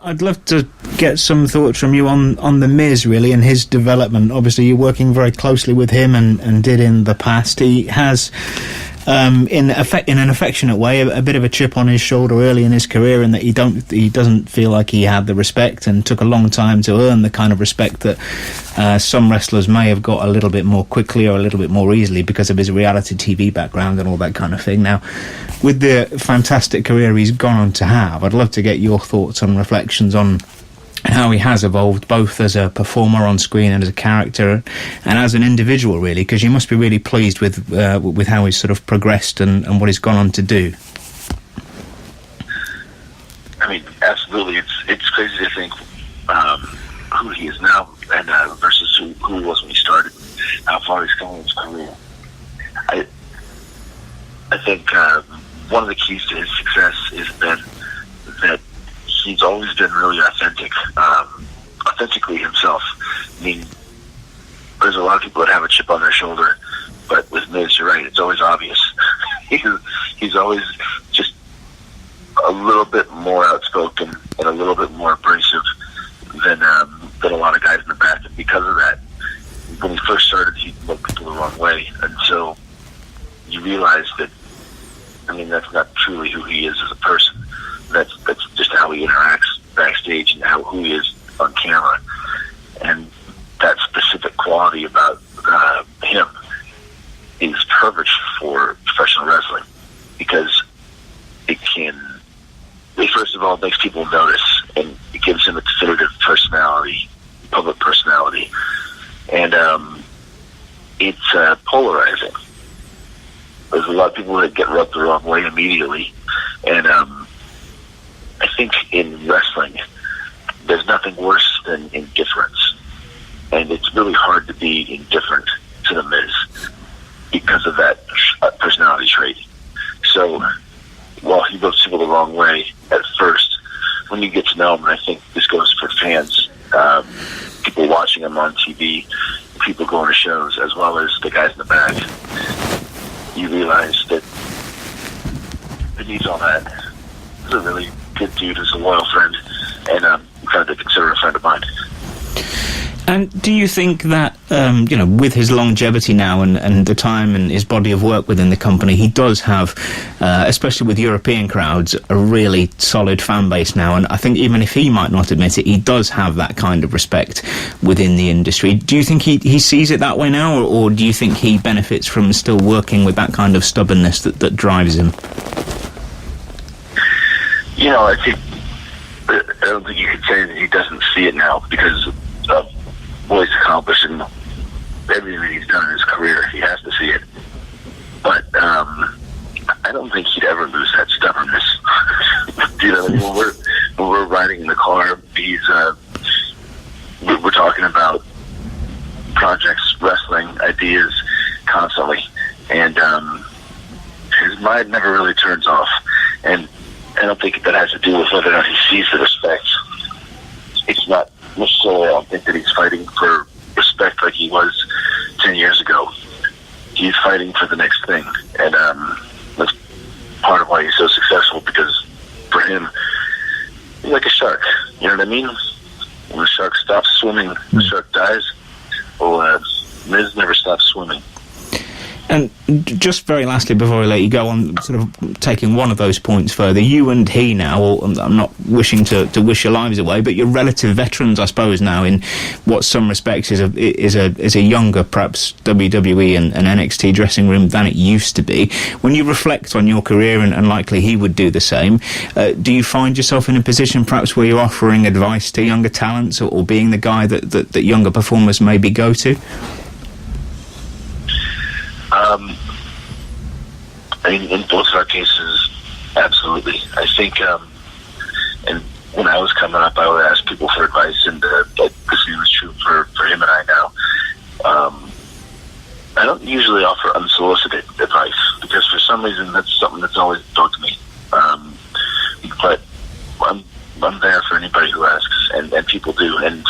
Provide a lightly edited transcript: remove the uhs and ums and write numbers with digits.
I'd love to get some thoughts from you on The Miz, really, and his development. Obviously, you're working very closely with him and did in the past. He has, in an affectionate way, a bit of a chip on his shoulder early in his career, in that he doesn't feel like he had the respect, and took a long time to earn the kind of respect that some wrestlers may have got a little bit more quickly or a little bit more easily because of his reality TV background and all that kind of thing. Now, with the fantastic career he's gone on to have, I'd love to get your thoughts and reflections on how he has evolved, both as a performer on screen and as a character, and as an individual, really, because you must be really pleased with how he's sort of progressed and what he's gone on to do. I mean, absolutely. It's crazy to think who he is now and versus who he was when he started, how far he's come in his career. I think one of the keys to his success is that he's always been really authentically himself. I mean, there's a lot of people that have a chip on their shoulder, but with Miz, you're right, it's always obvious. He's always just a little bit more outspoken and a little bit more abrasive than a lot of guys in the back. And because of that, when he first started, he looked people the wrong way until you realize that, I mean, that's not truly who he is as a person. That's just how he interacts backstage and who he is on camera. And that specific quality about him is perfect for professional wrestling, because it first of all makes people notice, and it gives him a definitive personality, public personality. And it's polarizing. There's a lot of people that get rubbed the wrong way immediately, and I think in wrestling, there's nothing worse than indifference, and it's really hard to be indifferent to The Miz because of that personality trait. So while he rubs people the wrong way at first, when you get to know him, and I think this goes for fans, people watching him on TV, people going to shows, as well as the guys in the back, you realize that beneath all that, he's a really good dude, who's a loyal friend, and kind of consider a friend of mine. And do you think that, with his longevity now and the time and his body of work within the company, he does have, especially with European crowds, a really solid fan base now? And I think even if he might not admit it, he does have that kind of respect within the industry. Do you think he sees it that way now, or do you think he benefits from still working with that kind of stubbornness that drives him? I don't think you could say that he doesn't see it now, because of what he's accomplished and everything that he's done in his career. He has to see it. But I don't think he'd ever lose that stubbornness. When we're riding in the car, we're talking about projects, wrestling, ideas constantly, and his mind never really turns off. And I don't think that has to do with whether or not he sees the respect. It's not necessarily, I don't think that he's fighting for respect like he was 10 years ago. He's fighting for the next thing. And that's part of why he's so successful, because for him, he's like a shark. You know what I mean? When the shark stops swimming, the shark dies. Well, Miz never stops swimming. And just very lastly, before I let you go on, sort of taking one of those points further, you and he now, I'm not wishing to wish your lives away, but you're relative veterans, I suppose, now, in what some respects is a younger, perhaps, WWE and NXT dressing room than it used to be. When you reflect on your career, and likely he would do the same, do you find yourself in a position perhaps where you're offering advice to younger talents, or being the guy that younger performers maybe go to? In both of our cases, absolutely. I think, and when I was coming up, I would ask people for advice, and the same is true for him and I now. I don't usually offer unsolicited advice, because for some reason that's something that's always bugged me. But I'm there for anybody who asks, and people do. And